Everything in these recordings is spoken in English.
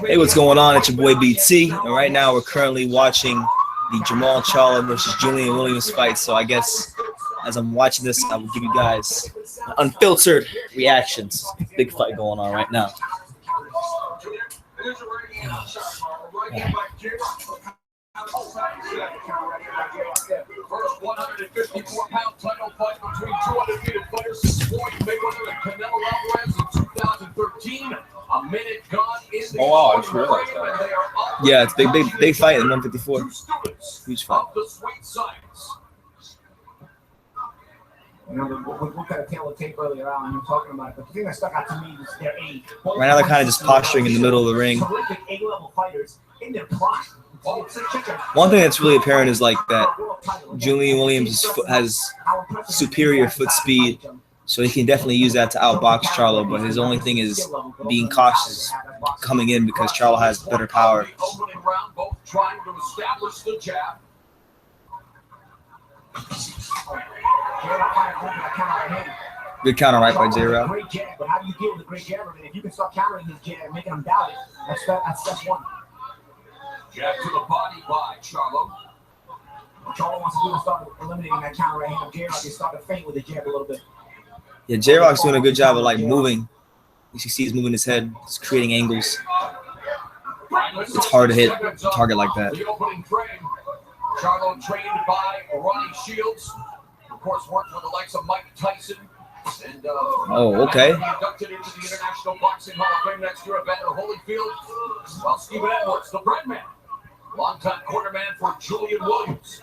Hey, what's going on? It's your boy BT, and right now we're currently watching the Jermall Charlo versus Julian Willliams fight. So I guess as I'm watching this, I will give you guys unfiltered reactions. Big fight going on right now. First 154-pound title fight between two undefeated fighters since Floyd Mayweather and Canelo Alvarez in 2013. A minute gone in the I just realized that. Yeah, it's big fight in 154. Huge fight. You know, we looked at a tail of tape earlier on and we were talking about it, but the thing that stuck out to me was their age. Right now they're kind of just posturing in the middle of the ring. Terrific A-level fighters in their prime. One thing that's really apparent is like that Julian Williams has superior foot speed, so he can definitely use that to outbox Charlo, but his only thing is being cautious coming in because Charlo has better power. Good counter right by J-Rock. Great jab, but how do you deal with a great jabber? If you can start countering his jab and making him doubt it, that's step one. Jab to the body by Charlo. What Charlo wants to do is start eliminating that counter right hand of J-Rock. He started to feint with the jab a little bit. Yeah, J-Rock's doing a good job of like moving. You see he's moving his head, he's creating angles. It's hard to hit a target like that. The opening frame. Charlo trained by Ronnie Shields. Of course, worked with the likes of Mike Tyson. And, okay. Inducted into the International Boxing Hall of Fame next year at Vander Holyfield. Well, Stephen Edwards, the bread man, longtime quarterman for Julian Williams.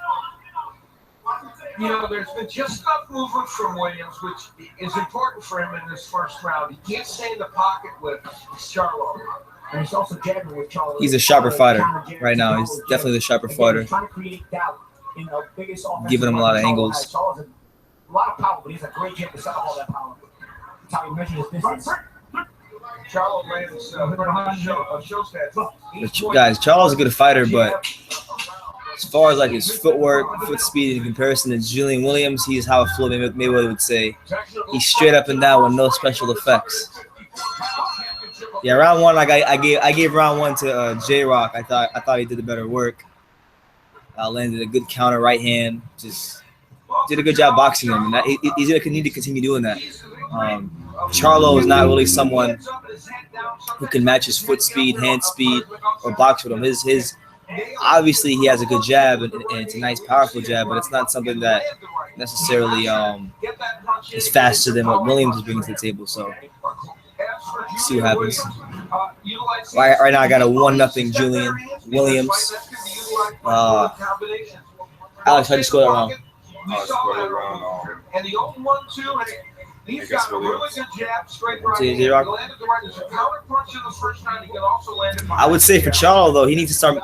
You know, there's been just enough movement from Williams, which is important for him in this first round. He can't stay in the pocket with Charlo. And he's also jabbing with Charlo. He's a sharper fighter right now. He's definitely the sharper fighter. Trying to create doubt in the biggest offensive Giving him a lot of angles. A lot of power, but he's a great jab to set up all that power. That's how he measures his distance. Charlo lands show stats. Guys, Charlo's a good fighter, but as far as like his footwork, foot speed in comparison to Julian Williams, he's how Floyd Mayweather would say. He's straight up and down with no special effects. Yeah, round one, like I gave round one to J-Rock. I thought he did the better work. Landed a good counter right hand. Just did a good job boxing him, and he's gonna need to continue doing that. Charlo is not really someone who can match his foot speed, hand speed, or box with him. His obviously he has a good jab, and it's a nice, powerful jab, but it's not something that necessarily is faster than what Williams is bringing to the table. So see what happens. Right now I got a 1-0 Julian Williams. Alex, how'd you score that round? And the 0-1-2, and he's got a really good jab, straight right. He J-Rock. landed the right. There's a counter punch in the first time. He can also land it. I would say for Charlo though, he needs to start,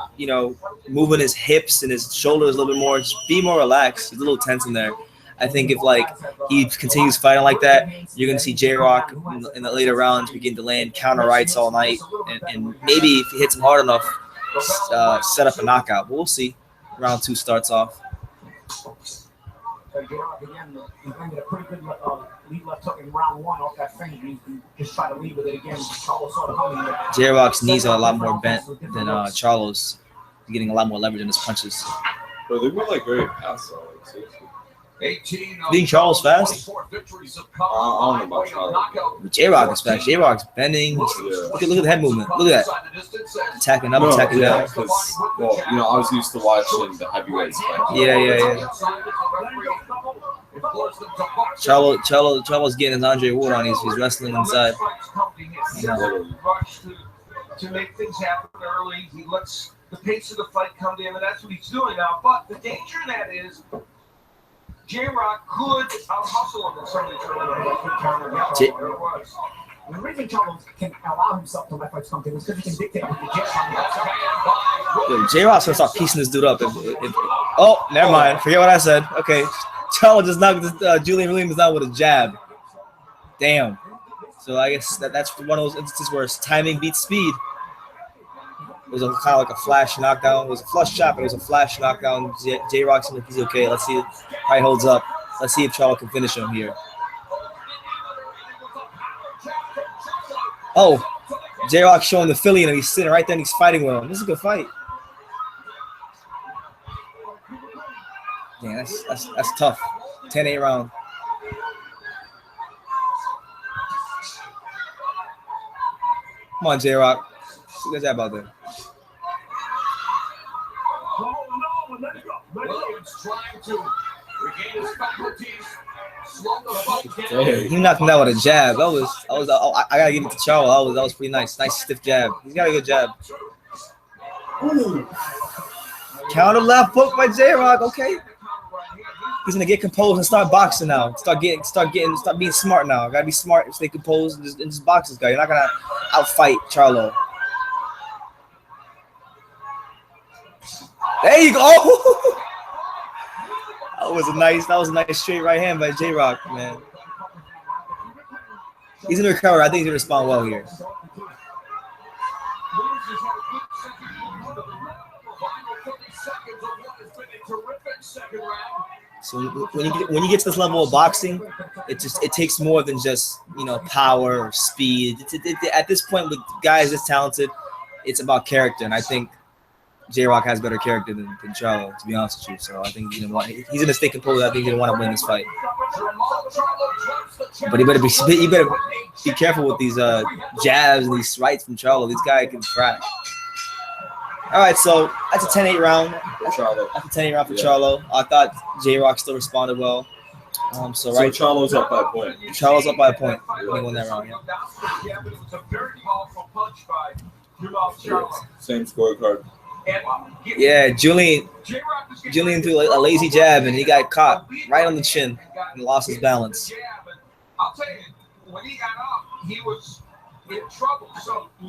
moving his hips and his shoulders a little bit more. Just be more relaxed. He's a little tense in there. I think if he continues fighting like that, you're gonna see J-Rock in the later rounds begin to land counter rights all night, and maybe if he hits him hard enough, set up a knockout. But we'll see. Round 2 starts off. J-Rock again, he landed a pretty good lead left hook in round 1 off that feint. He just tried to lead with it again. Charlo sort of hung in there. J-Rock's knees are a lot more bent than Charlo's. He's getting a lot more leverage in his punches. But they were like very fast, though. Being Charlo's fast? I don't know about Charlo. J-Rock is fast. J-Rock's bending. Look at the head movement. Look at that. Attacking up, attacking down. Because, I was used to watching the heavyweights fight. Yeah. Charlo's getting his Andre Ward on. He's wrestling inside. To make things happen early, he lets the pace of the fight come to him, and that's what he's doing now. But the danger in that is J-Rock could out-hustle him in some of these early The reason Charlo can allow himself to let fight something is because he can dictate with the jab. J-Rock's gonna start piecing this dude up. Oh, never mind. Forget what I said. Okay, Charlo just knocked Julian Williams down with a jab. Damn. So I guess that's one of those instances where it's timing beats speed. It was kind of like a flash knockdown. It was a flush shot, but it was a flash knockdown. J-Rock seemed like he's okay. Let's see how he holds up. Let's see if Charlo can finish him here. Oh, J-Rock showing the Philly, and he's sitting right there and he's fighting with him. This is a good fight. Yeah, that's tough. 10-8 round. Come on, J-Rock. See what's that about there. Williams trying to regain his faculties. Slow the fight down. He knocked him out with a jab. I gotta give it to Charlo. That was pretty nice. Nice stiff jab. He's got a good jab. Ooh. Counter left hook by J-Rock. Okay. He's gonna get composed and start boxing now. Start being smart now. Gotta be smart and stay composed and just box this guy. You're not gonna outfight Charlo. There you go. That was a nice straight right hand by J-Rock, man. He's gonna recover. I think he's gonna respond well here. So when you get to this level of boxing, it takes more than just power or speed. At this point, with guys this talented, it's about character, and I think J-Rock has better character than Charlo, to be honest with you. So I think he's gonna stay composed. I think he's gonna want to win this fight. But he better be careful with these jabs and these rights from Charlo. This guy can crack. All right, so that's a 10-8 round. That's a 10-8 round for Charlo. I thought J-Rock still responded well. So Charlo's up by a point. Charlo's up by a point. He won that round. Yeah. Same scorecard. Yeah, Julian threw a lazy jab and he got caught right on the chin and lost his balance. I'll tell you, when he got up, he was in trouble.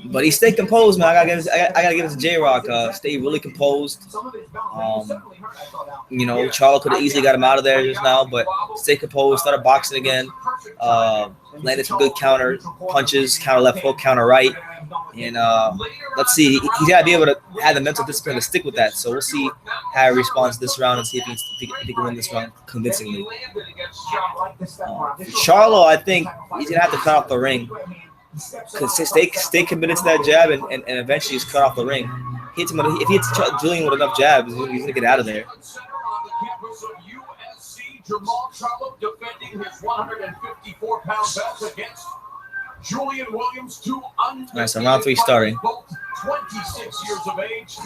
But he stayed composed, man. I gotta give it to J-Rock. Stay really composed. Charlo could have easily got him out of there just now, but stay composed. Started boxing again. Landed some good counter punches, counter left hook, counter right, and let's see. He's got to be able to have the mental discipline to stick with that. So we'll see how he responds this round and see if he can win this round convincingly. Charlo, I think he's gonna have to cut off the ring. Stay committed to that jab and eventually he's cut off the ring. If he hits Julian with enough jabs, he's gonna get out of there. Jermall Charlo defending his 154-pound belt against Julian Willliams, two Nice, so round 3 starting. both 26 years of age.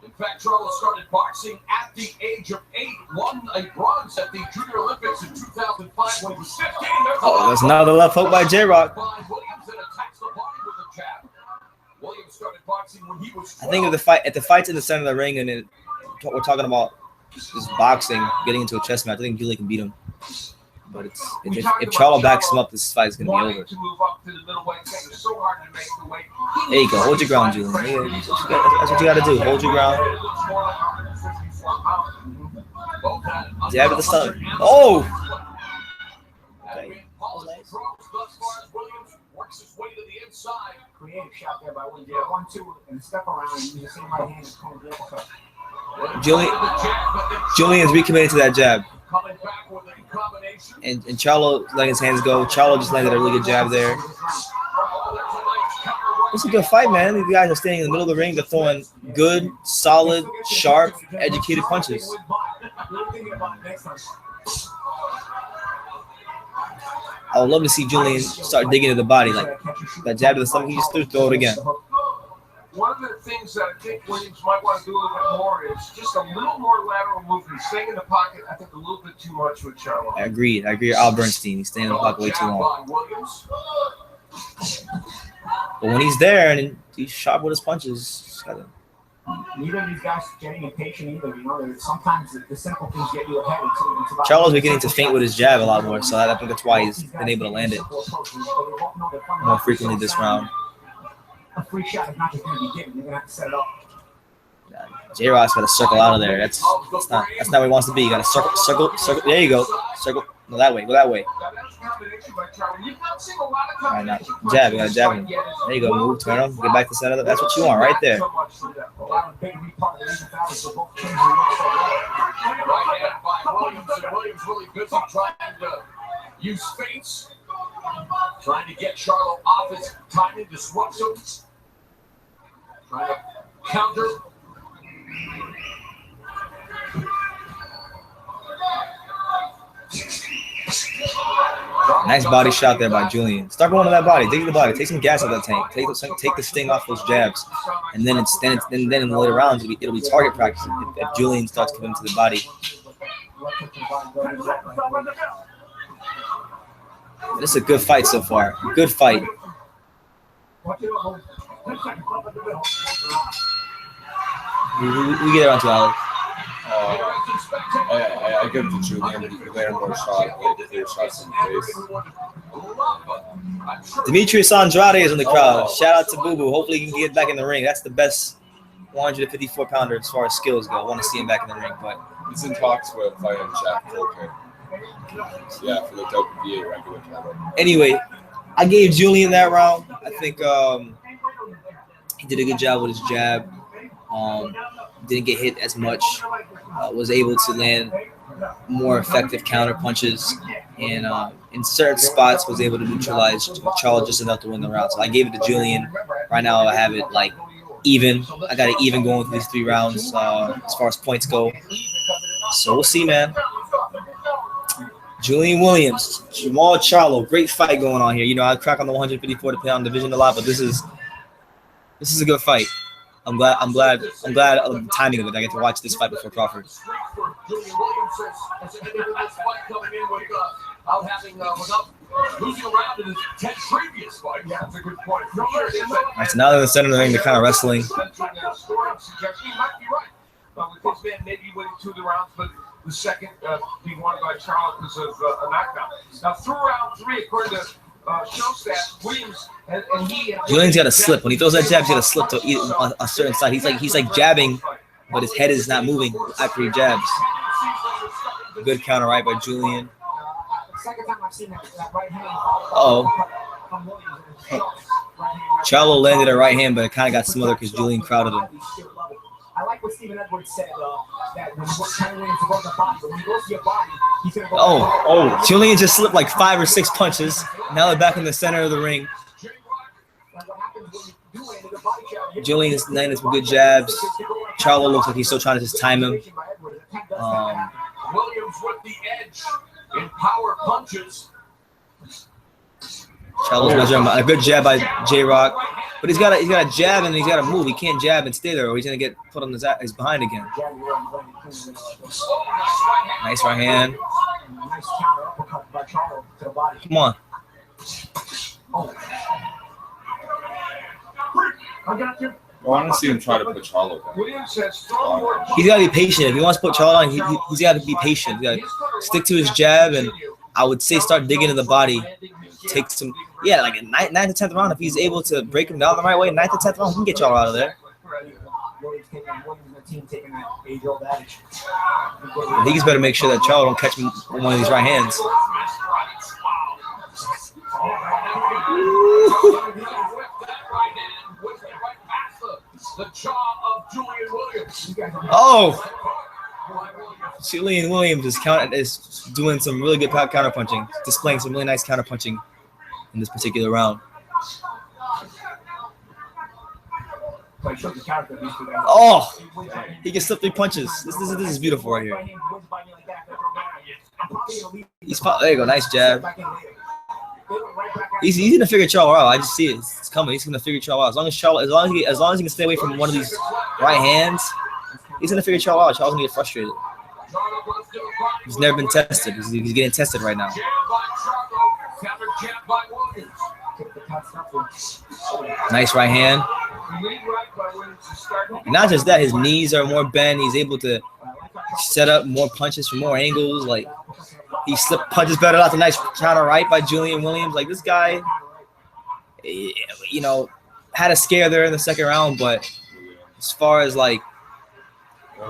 In fact, Charlo started boxing at the age of 8, won a bronze at the Junior Olympics in 2005 when he was 15. Oh, there's another left hook by J-Rock. Williams and attacks the body with a jab. Williams started boxing when he was 12. I think if the fight's in the center of the ring and we're talking about just boxing, getting into a chess match, I think Julian can beat him. But if Charlo backs him up, this fight is going to be over. There you go. Hold your ground, Julian. That's what you got to do. Hold your ground. Jab at the stomach. Oh! Okay. Creative shot there by Williams. 1-2 and step around and use the same right hand as Conor uppercut. Julian's recommitted to that jab. And Charlo letting his hands go. Charlo just landed a really good jab there. It's a good fight, man. These guys are staying in the middle of the ring. They're throwing good, solid, sharp, educated punches. I would love to see Julian start digging into the body. Like that jab to the stomach he just throw it again. One of the things that I think Williams might want to do a little bit more is just a little more lateral movement. Staying in the pocket, I think, a little bit too much with Charlo. I agree with Al Bernstein. He's staying in the pocket way too long. But when he's there and he's sharp with his punches, neither of these guys getting impatient either. Sometimes the simple things get you ahead. Charlo's beginning to feint with his jab a lot more, so I think that's why he's been able to land it more frequently this round. A free shot is not just going to be given. You're going to have to set it up. J-Rock's got to circle out of there. That's not where he wants to be. You got to circle. There you go. Circle. No, that way. Go that way. All right, now jab. You got to jab him. There you go. Move. Turn him. Get back to center. That's what you want right there. Williams really busy trying to use feints. Trying to get Charlo off his timing, disrupts him. Trying to counter. Nice body shot there by Julian. Start going to that body. Dig the body. Take some gas out of that tank. Take the sting off those jabs, and then then in the later rounds it'll be target practice if Julian starts coming to the body. This is a good fight so far. Good fight. We get around to Alex. I give it to Julian. He landed more shots, clear shots in the face. Demetrius Andrade is in the crowd. Shout out to Boo Boo. Hopefully he can get back in the ring. That's the best 154-pounder as far as skills go. I want to see him back in the ring, but he's in talks with fighting Jack Volker. Yeah, for the WBA regular title. Anyway, I gave Julian that round. I think he did a good job with his jab. Didn't get hit as much. Was able to land more effective counter punches, and in certain spots was able to neutralize Charlo just enough to win the round. So I gave it to Julian. Right now I have it like even. I got it even going through these 3 rounds as far as points go. So we'll see, man. Julian Willliams, Jermall Charlo, great fight going on here. You know, I crack on the 154-pound division a lot, but this is a good fight. I'm glad of the timing of it. I get to watch this fight before Crawford. Julian Williams has ended this fight coming in without having losing a round in his 10 previous fights. Yeah, that's a good point. All right, so now they're in the center of the ring. They're kind of wrestling. He might be right. With this man maybe winning 2 of the rounds, but the second being won by Charlo because of a knockdown. Now through round 3, according to show stats, Williams and he. Julian's got to slip when he throws that jab. He's got to slip to a certain side. He's like jabbing, but his head is not moving after he jabs. Good counter right by Julian. Charlo landed a right hand, but it kind of got smothered because Julian crowded him. I like what Stephen Edwards said, that when Kenny Williams is on the body, when he goes to your body, he's going to go. Julian just slipped like 5 or 6 punches. Now they're back in the center of the ring. Julian is landing some good jabs. Charlo looks like he's still trying to just time him. Williams with the edge in power punches. Charlo's measuring a good jab by J-Rock, but he's got a jab and he's got to move. He can't jab and stay there, or he's gonna get put on his behind again. Nice right hand. Come on. I want to see him try to put Charlo down. He's got to be patient. If he wants to put Charlo on, he's got to be patient. He's got to stick to his jab, and I would say start digging in the body. Take some, like a 9th to 10th round. If he's able to break him down the right way, 9th to 10th round, he can get Charlo out of there. I think he's better make sure that Charlo don't catch him with one of these right hands. The jaw of Julian Williams. Julian Williams is doing some really good counter punching, displaying some really nice counter punching in this particular round. He can slip 3 punches. This is beautiful right here. There you go, nice jab. He's gonna figure Charlo out. I just see it. It's coming. He's gonna figure Charlo out. As long as he can stay away from one of these right hands, he's gonna figure Charlo out. Charlo's gonna get frustrated. He's never been tested. He's getting tested right now. Nice right hand. And not just that, his knees are more bent. He's able to set up more punches from more angles. Like, he slipped punches better. That's a nice counter right by Julian Williams. Like, this guy, had a scare there in the second round, but as far as like,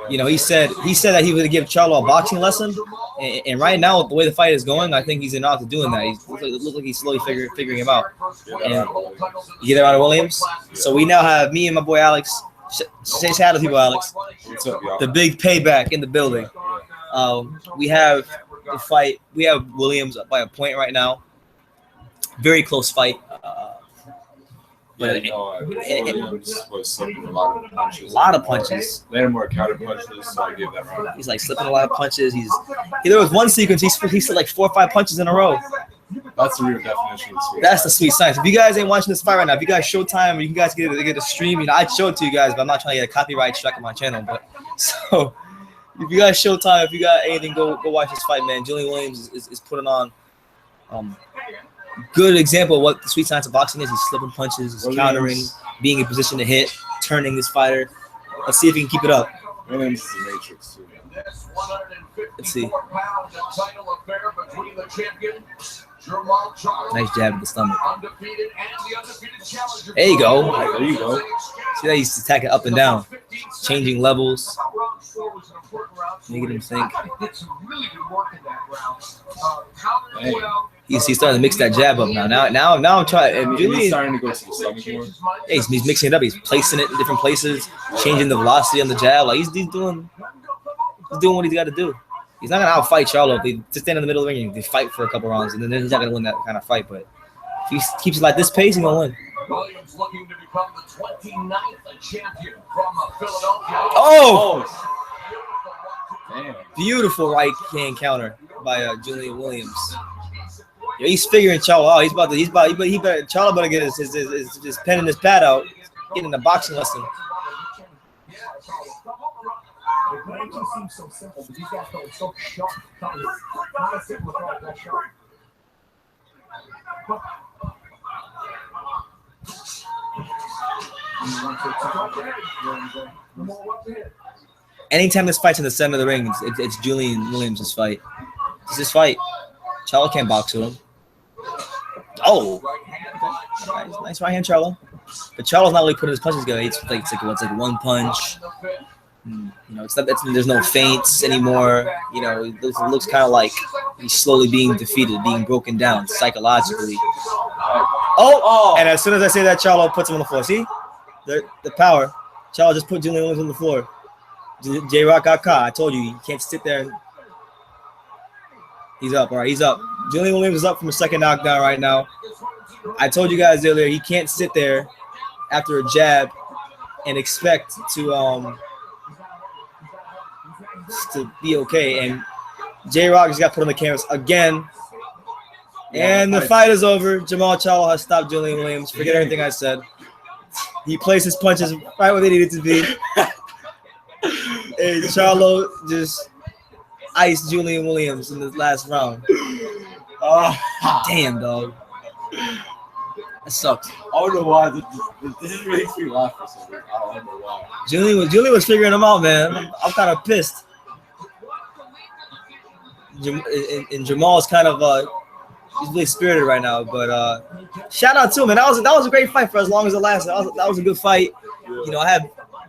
he said that he would give Charlo a boxing lesson, and right now with the way the fight is going, I think he's not to doing that. It looks like he's slowly figuring him out. And you get out of Williams. So we now have me and my boy Alex. Say hi to people, Alex. The big payback in the building. We have the fight. We have Williams up by a point right now. Very close fight. Yeah, But you know, Williams was slipping a lot of punches. a lot of punches. Landed more counter punches, so I gave that round. He's like slipping a lot of punches. There was one sequence he slipped like 4 or 5 punches in a row. That's the real definition of sweet. That's the sweet science. If you guys ain't watching this fight right now, if you guys Showtime or you guys get a stream, you know, I'd show it to you guys, but I'm not trying to get a copyright strike on my channel. But so if you guys Showtime, if you got anything, go watch this fight, man. Julian Williams is putting on good example of what the sweet science of boxing is. He's slipping punches, he's countering, being in position to hit, turning his fighter. Let's see if he can keep it up. Williams is a matrix too. Let's see. Title affair between the champion, Jermall Charlo, Nice jab at the stomach. undefeated, and the undefeated challenger. There you go. There you go. See that he's attacking up and down, changing levels, I thought round 4 was an important round. making him think. I thought he did some really good work in that round. Countered Hey. well. He's starting to mix that jab up now. Now I'm trying. And He's Julian, starting to go to the stomach more. he's mixing it up. He's placing it in different places, changing the velocity on the jab. Like he's doing what he's got to do. He's not gonna outfight Charlo. If they just stand in the middle of the ring and they fight for a couple rounds, and then he's not gonna win that kind of fight. But if he keeps it like this pace, he's gonna win. Williams looking to become the 29th champion from Philadelphia. Oh, Damn. beautiful right hand counter by Julian Williams. Yeah, he's figuring Charlo out. He better Charlo better get his pen and his pad out, getting a boxing lesson. The game just seems so simple, but these guys go so sharp. Not as simple as that sharp. Anytime this fight's in the center of the ring, it's Julian Williams' fight. It's his fight. Charlo can't box with him. Oh, nice right hand, Charlo. But Charlo's not really putting his punches together. It's like one punch. You know, there's no feints anymore. You know, it looks kind of like he's slowly being defeated, being broken down psychologically. Oh, and as soon as I say that, Charlo puts him on the floor. See, the power. Charlo just put Julian Williams on the floor. J-Rock got caught. I told you, you can't sit there. He's up. All right, he's up. Julian Williams is up from a second knockdown right now. I told you guys earlier, he can't sit there after a jab and expect to be okay. And J-Rock just got put on the canvas again. And the fight is over. Jermall Charlo has stopped Julian Williams. Forget everything I said. He placed his punches right where they needed to be. And Charlo just iced Julian Williams in the last round. Oh, damn, dog. That sucks. I don't know why. This just makes me laugh for some reason. I don't know why. Julian was figuring him out, man. I'm kind of pissed. And Jamal's kind of he's really spirited right now. But shout out to him, man. That was a great fight for as long as it lasted. That was a good fight. You know,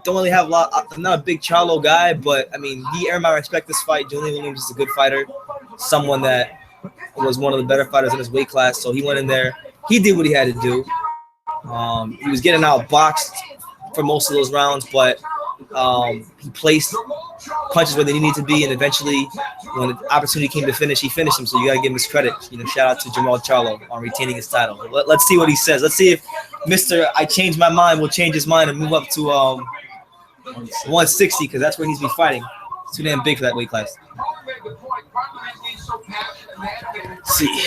don't really have a lot. I'm not a big Charlo guy, but I mean, he earned my respect this fight. Julian Williams is a good fighter, someone that was one of the better fighters in his weight class. So he went in there. He did what he had to do. He was getting outboxed for most of those rounds, but he placed punches where they needed to be, and eventually, when the opportunity came to finish, he finished him. So you got to give him his credit. You know, shout out to Jermall Charlo on retaining his title. Let's see what he says. Let's see if Mr. I changed my mind will change his mind and move up to 160, because that's where he's been fighting. It's too damn big for that weight class. See.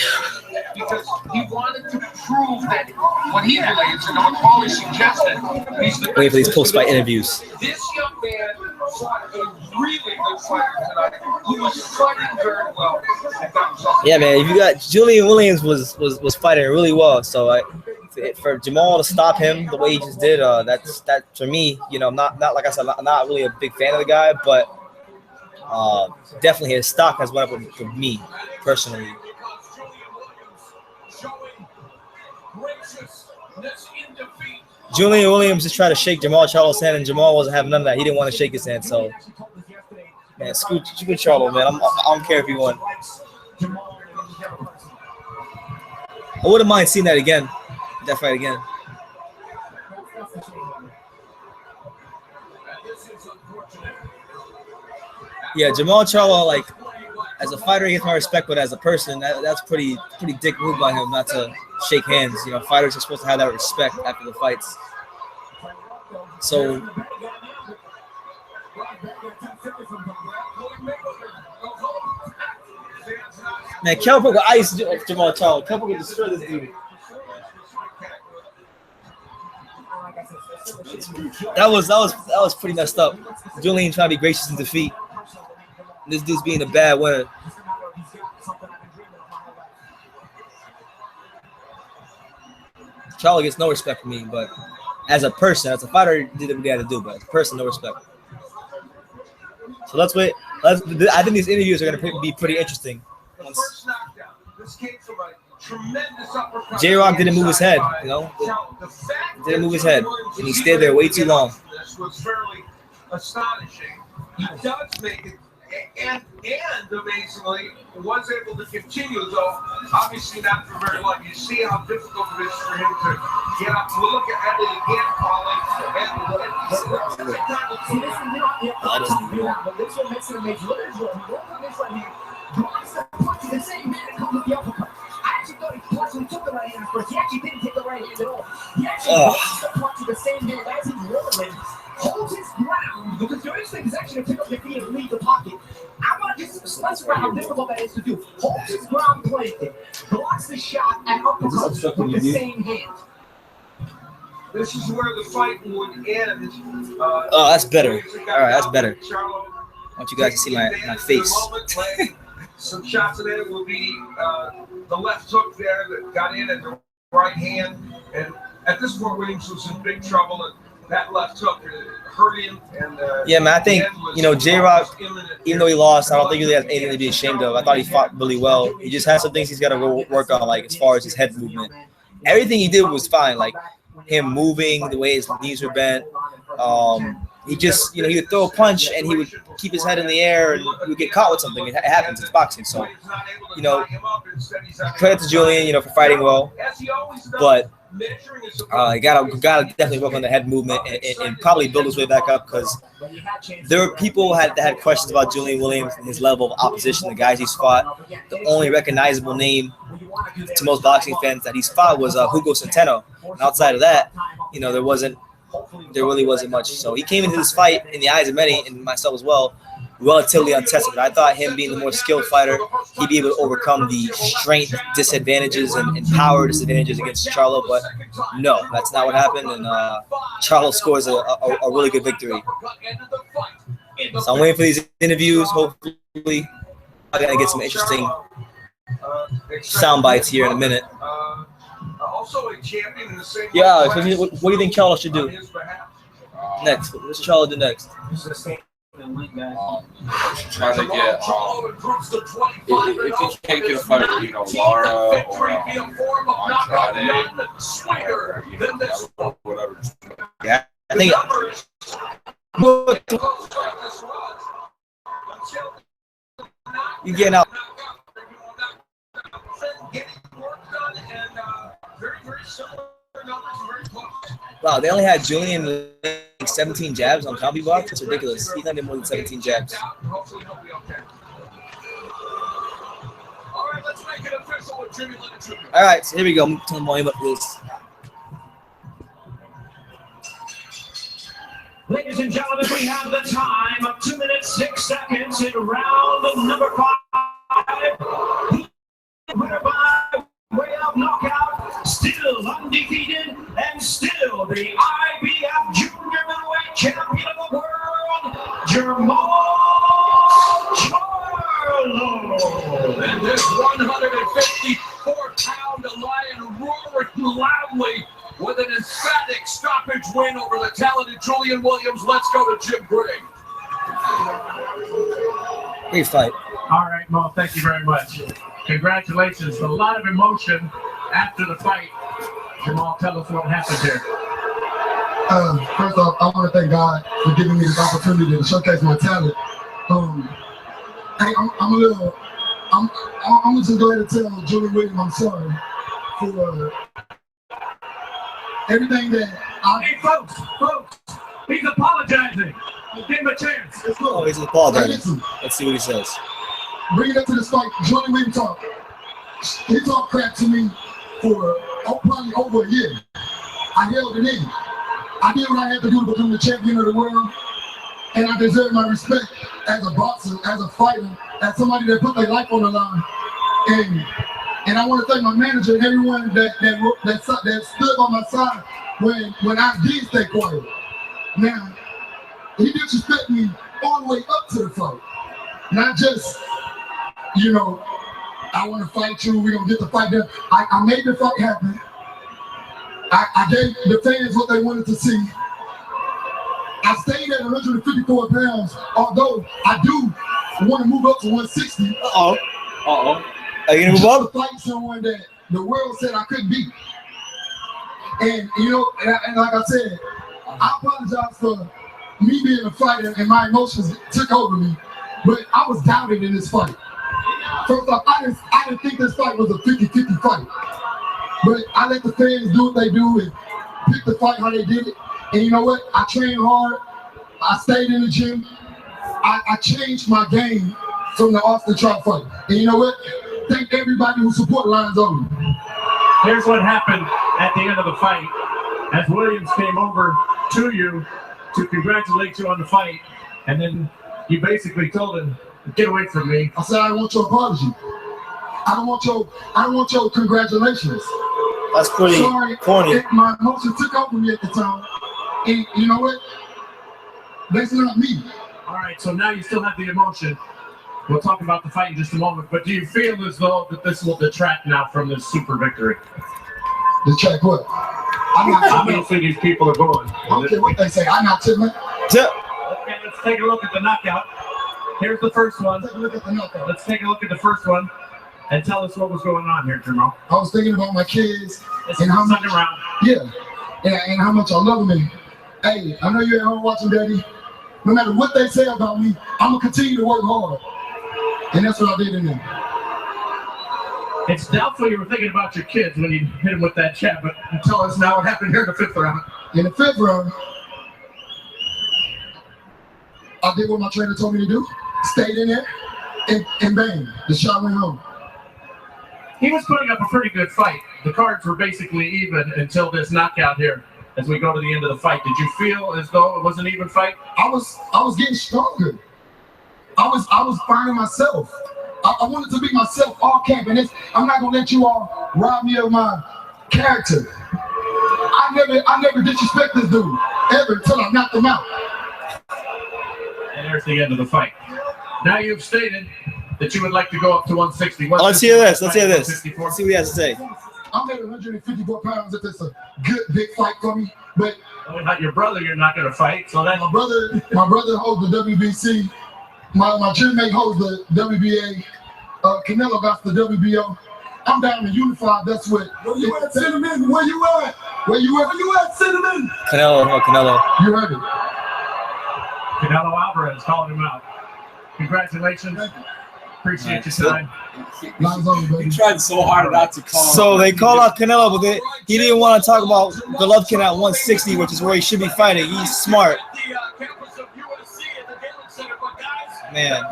Because he wanted to prove that what he believes and what Paulie suggested. He's the Waiting for these post-fight interviews. This young man fought a really good fighter tonight who was fighting very well. Yeah, man. If you got Julian Williams was fighting really well, so for Jermall to stop him the way he just did, that for me, you know, not like I said, I'm not really a big fan of the guy, but definitely his stock has went up for me personally. Julian Williams just tried to shake Jermall Charlo's hand, and Jermall wasn't having none of that. He didn't want to shake his hand, so man, screw Charlo, man. I don't care if he won. I wouldn't mind seeing that again, that fight again. Yeah, Jermall Charlo, like as a fighter, he gets my respect, but as a person, that's pretty dick move by him not to shake hands. You know, fighters are supposed to have that respect after the fights. So, man, Kelpo got ice Jermall Charlo. Kelpo could destroy this dude. That was pretty messed up. Julian trying to be gracious in defeat. This dude's being a bad winner. Charlo gets no respect from me, but as a person, as a fighter, he did what he had to do, but as a person, no respect. So let's wait. I think these interviews are going to be pretty interesting. J-Rock didn't move his head, you know. Didn't move his head, and he stayed there way too long. This was fairly astonishing. He does make it, and amazingly, was able to continue, though obviously not for very long. You see how difficult it is for him to get up. We'll look at it again, Paulie. I actually thought he actually took the right hand first. He actually didn't take the right hand at all. He actually lost the punch at the same hand as he's rolling. Holds his ground because there is things actually to pick up the feet and leave the pocket. I want to just stress around how difficult that is to do. Holds his ground planted, blocks the shot and uppercuts with the same hand. This is where the fight would end. Oh, that's better. All right, that's better. I want you guys to see my face. Some shots in it will be the left hook there that got in at the right hand. And at this point, Williams was in big trouble. And that left hook hurt him. And yeah, man, I think, you know, J-Rock, even though he lost, I don't think he really has anything to be ashamed of. I thought he fought really well. He just has some things he's got to work on, like as far as his head movement. Everything he did was fine, like him moving, the way his knees were bent. He just, you know, he would throw a punch and he would keep his head in the air and he would get caught with something. It happens. It's boxing. So, you know, credit to Julian, you know, for fighting well. But you gotta definitely work on the head movement and probably build his way back up, because there were people that had questions about Julian Williams and his level of opposition, the guys he's fought. The only recognizable name to most boxing fans that he's fought was Hugo Centeno. And outside of that, you know, there really wasn't much. So he came into this fight, in the eyes of many, and myself as well, relatively untested. I thought him being the more skilled fighter, he'd be able to overcome the strength disadvantages and power disadvantages against Charlo, but no, that's not what happened, and Charlo scores a really good victory. So I'm waiting for these interviews. Hopefully, I'm going to get some interesting sound bites here in a minute. Also a champion in the same yeah, what do you think Charlo should do next? What should Charlo do next? Try to get if you can't get a fighter, you know, Lara or Andrade or you know, whatever. Yeah, I think. You getting out? Wow, they only had Julian like 17 jabs on combi box. It's ridiculous. He's not even more than 17 jabs. All right, let's make it official with Jimmy Jr. All right, so here we go. I'm turning the volume up for this. Ladies and gentlemen, we have the time of 2 minutes 6 seconds in round number 5. Winner by way of knockout, still undefeated, and still the IBF Junior Middleweight Champion of the World, Jermall Charlo. And this 154-pound lion roaring loudly with an emphatic stoppage win over the talented Julian Williams. Let's go to Jim Grigg. Great fight. All right, Mo, thank you very much. Congratulations. A lot of emotion after the fight. Jermall, tell us what happened here. First off, I want to thank God for giving me this opportunity to showcase my talent. Hey, I'm just going to tell Julian Williams I'm sorry for everything that Hey, folks, he's apologizing. Give him a chance. Oh, he's apologizing. Let's see what he says. Bring it up to this fight. Julian Williams he talked crap to me for probably over a year. I held it in. I did what I had to do to become the champion of the world, and I deserve my respect as a boxer, as a fighter, as somebody that put their life on the line. And I want to thank my manager and everyone that stood by my side when I did stay quiet. Now, he disrespected me all the way up to the fight. Not just, you know, I want to fight you, we're going to get the fight done. I made the fight happen. I gave the fans what they wanted to see. I stayed at 154 pounds, although I do want to move up to 160. Uh-oh. Are you going to move up? To fight someone that the world said I couldn't beat. And, you know, and like I said, I apologize for me being a fighter and my emotions took over me, but I was doubted in this fight. First off, I didn't think this fight was a 50-50 fight. But I let the fans do what they do and pick the fight how they did it. And you know what? I trained hard. I stayed in the gym. I changed my game from the off the track fight. And you know what? Thank everybody who support Lions Only. Here's what happened at the end of the fight. As Willliams came over to you to congratulate you on the fight, and then you basically told him, "Get away from me." I said, I want your apology. I don't want your congratulations. That's pretty corny. My emotions took over me at the time. And you know what? That's not me. All right, so now you still have the emotion. We'll talk about the fight in just a moment, but do you feel as though that this will detract now from this super victory? Detract what? Obviously, these people are going. I don't care what they say. I'm not timid. Okay, let's take a look at the knockout. Here's the first one. Take a look at the knockout. Let's take a look at the first one and tell us what was going on here, Jermall. I was thinking about my kids This and is how the much, second round. yeah, and how much I love them. And, hey, I know you're at home watching, Daddy. No matter what they say about me, I'm gonna continue to work hard, and that's what I did in there. It's doubtful you were thinking about your kids when you hit them with that jab, but tell us now what happened here in the fifth round. In the fifth round, I did what my trainer told me to do. Stayed in there, and bang, the shot went home. He was putting up a pretty good fight. The cards were basically even until this knockout here. As we go to the end of the fight, did you feel as though it was an even fight? I was getting stronger. I was finding myself. I wanted to be myself all camp, and I'm not gonna let you all rob me of my character. I never disrespect this dude ever until I knocked him out. And there's the end of the fight. Now you've stated that you would like to go up to 160. Let's hear this. Let's hear this. Let's see what he has to say. I'm at 154 pounds if it's a good big fight for me, but not your brother, you're not going to fight. So that my brother holds the WBC. My gym mate holds the WBA. Canelo got the WBO. I'm down to unify. That's what. Where you at, Cinnamon? Where you at? Where you at, Cinnamon? Canelo. You heard it. Canelo Alvarez calling him out. Congratulations. Appreciate your time. He tried so hard not to call. So they call out Canelo, but he didn't want to talk about Golovkin at 160, which is where he should be fighting. He's smart. Man.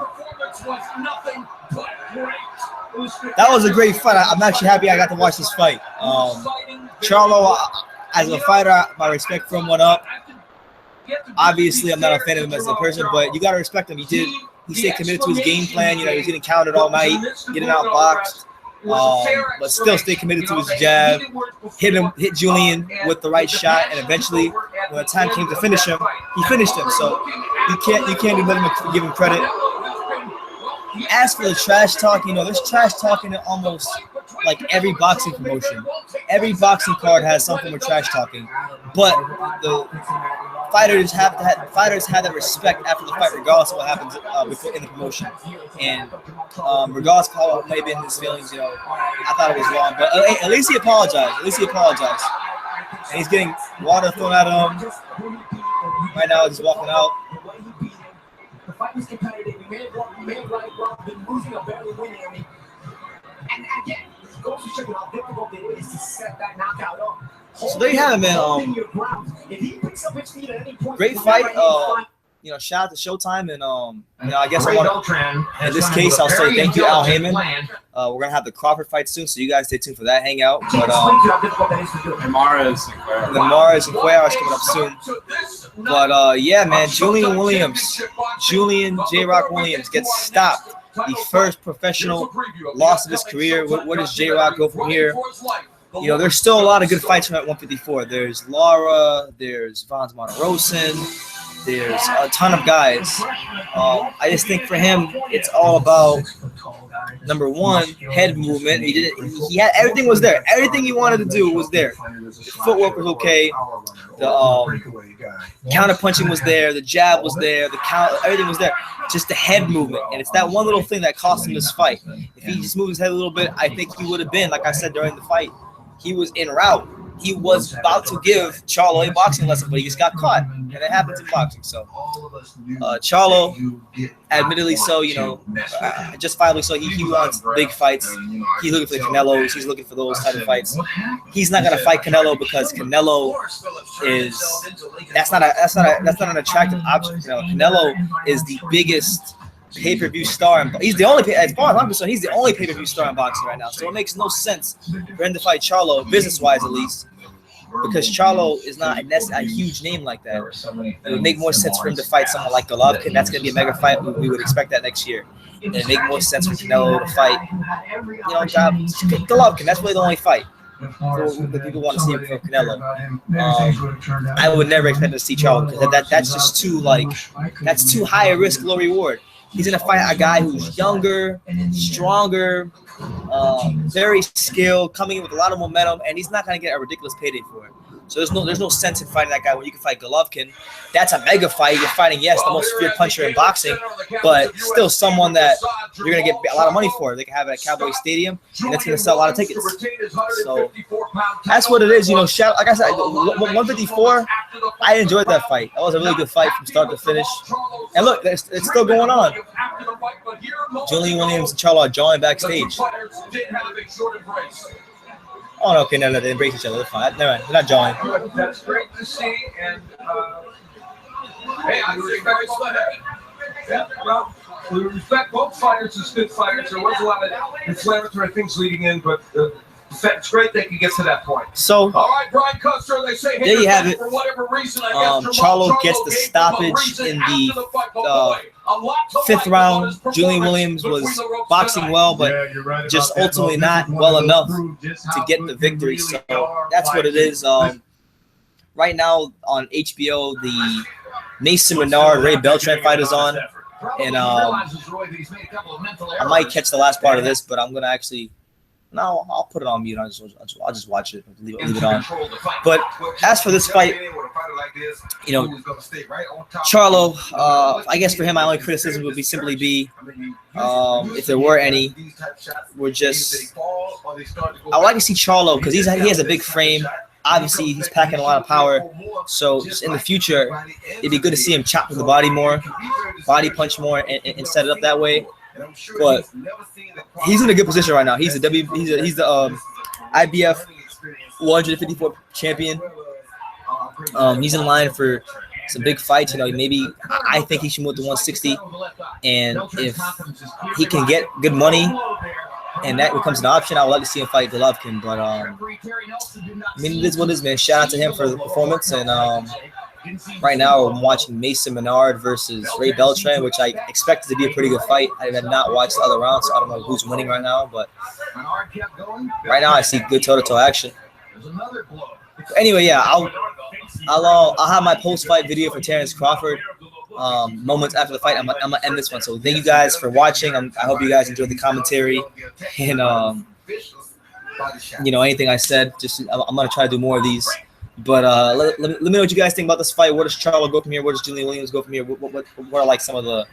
That was a great fight. I'm actually happy I got to watch this fight. Charlo, as a fighter, my respect for him went up. Obviously, I'm not a fan of him as a person, but you got to respect him. He stayed committed to his game plan. You know, he was getting countered all night, getting outboxed, but still stay committed to his jab. Hit Julian with the right shot, and eventually, when the time came to finish him, he finished him. So you can't give him credit. As for the trash talk, you know, there's trash talking in almost like every boxing promotion. Every boxing card has something with trash talking, but the fighters have that respect after the fight, regardless of what happens in the promotion. And regardless of how it may have been his feelings, you know, I thought it was wrong. But at least he apologized. And he's getting water thrown at him. Right now, he's walking out. The fight was competitive. We made right, been losing or barely winning. I mean, and again, it goes to show you how difficult it is to set that knockout up. So there you have it, man. Great fight. shout out to Showtime, and I guess Ray I want Beltran in has this signed case, with a I'll say very thank you, Al intelligent Heyman. plan. We're gonna have the Crawford fight soon, so you guys stay tuned for that hangout. But Explain to how difficult that is to do. And Mara's and Guerrero. the Mars and Cuellar is coming up soon. But yeah, man, Julian Williams, Julian J-Rock Williams gets stopped. The first professional loss of his career. Where does J-Rock go from here? There's still a lot of good fights from at 154. There's Lara, there's Vons Monterosen, there's a ton of guys. I just think for him, it's all about number one, head movement. He had everything was there. Everything he wanted to do was there. The footwork was okay. The counter punching was there. The jab was there. Everything was there. Just the head movement, and it's that one little thing that cost him this fight. If he just moved his head a little bit, I think he would have been, like I said during the fight, he was en route. He was about to give Charlo a boxing lesson, but he just got caught, and it happens in boxing. So, Charlo, admittedly so, justifiably so, he wants big fights. He's looking for the Canelos. He's looking for those type of fights. He's not gonna fight Canelo because Canelo that's not an attractive option. Canelo is the biggest pay-per-view star. He's the only, as far as I'm concerned, he's the only pay-per-view star in boxing right now. So it makes no sense for him to fight Charlo, business-wise at least, because Charlo is not a huge name like that. It would make more sense for him to fight someone like Golovkin. That's going to be a mega fight. We would expect that next year. And it make more sense for Canelo to fight, Golovkin. That's really the only fight that people want to see from Canelo. I would never expect to see Charlo because that's just that's too high a risk, low reward. He's gonna fight a guy who's younger, stronger, very skilled, coming in with a lot of momentum, and he's not gonna get a ridiculous payday for it. So there's no sense in fighting that guy when you can fight Golovkin. That's a mega fight. You're fighting, yes, the most feared puncher in boxing, but still someone that you're gonna get a lot of money for. They can have it at Cowboy Stadium, and that's gonna sell a lot of tickets. So that's what it is. Like I said, 154. I enjoyed that fight. That was a really good fight from start to finish. And look, it's still going on. Julian Williams and Charlo are jawing backstage. Oh, no, okay, no, they embrace each other. They're fine. Never mind. They're not jawing. That's great to see, and hey, I respect both fighters. Yeah, well, we respect both fighters as good fighters. There was a lot of inflammatory things leading in, but it's great that you get to that point. So, all right, Brian Custer, they say there you have it. For whatever reason, I guess Charlo gets the stoppage in the fifth round. Julian Williams was boxing well, but just ultimately not well enough to get the victory. So that's what it is. Right now on HBO, the Mason Menard Ray Beltran fight is on, and I might catch the last part of this, but I'm gonna actually. No, I'll put it on mute. I'll just watch it. Leave it on. But as for this fight, Charlo, I guess for him, my only criticism would simply be, if there were any, I would like to see Charlo because he has a big frame. Obviously, he's packing a lot of power. So just in the future, it'd be good to see him chop with the body more, body punch more, and set it up that way. But he's in a good position right now. He's the IBF 154 champion. He's in line for some big fights. Maybe I think he should move to 160, and if he can get good money and that becomes an option, I would like to see him fight Golovkin. But it is what it is, man. Shout out to him for the performance. And right now I'm watching Mason Menard versus Ray Beltran, which I expected to be a pretty good fight. I have not watched the other rounds, so I don't know who's winning right now. But right now I see good toe-to-toe action. Anyway, yeah, I'll have my post-fight video for Terrence Crawford moments after the fight. I'm gonna end this one. So thank you guys for watching. I hope you guys enjoyed the commentary and anything I said. I'm gonna try to do more of these. But let me know what you guys think about this fight. Where does Charlo go from here? Where does Julian Williams go from here? What are like some of the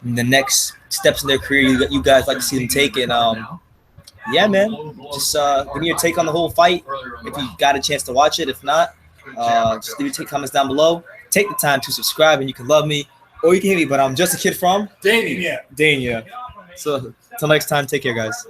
next steps in their career you guys like to see them take? And yeah, man, just give me your take on the whole fight if you got a chance to watch it. If not, just leave your comments down below. Take the time to subscribe, and you can love me or you can hate me. But I'm just a kid from Dania. So till next time, take care, guys.